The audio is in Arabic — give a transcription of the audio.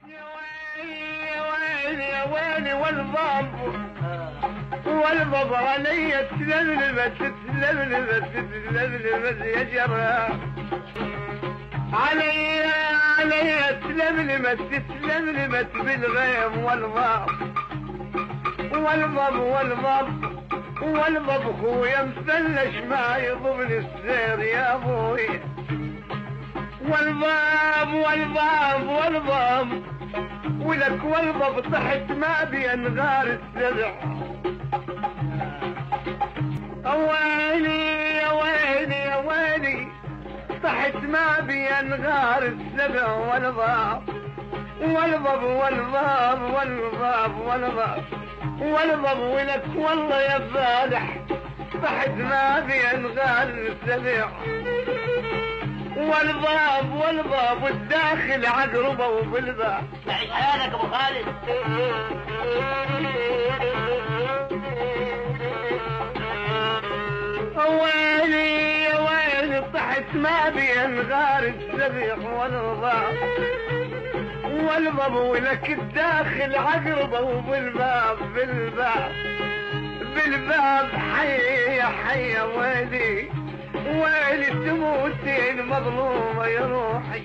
يا ويلي يا ويلي يا ويلي والباب علي تلملمت يا جراح علي تلملمت بالغيم والباب خويا مفلش ما يضمن السير يا ابوي والباب ولك والباب طحت ما بين غار السبع ويلي يا ويلي يا ويلي طحت ما بين غار السبع والباب ولك والله يا فالح طحت ما بين غار السبع والباب والداخل عقربه وبالباب. يعيش حياتك ابو خالد. ويلي يا ويلي طحت ما بين غار السبيح والباب ولك الداخل عقربه وبالباب بالباب حي ويلي تموتين مظلومه يا روحي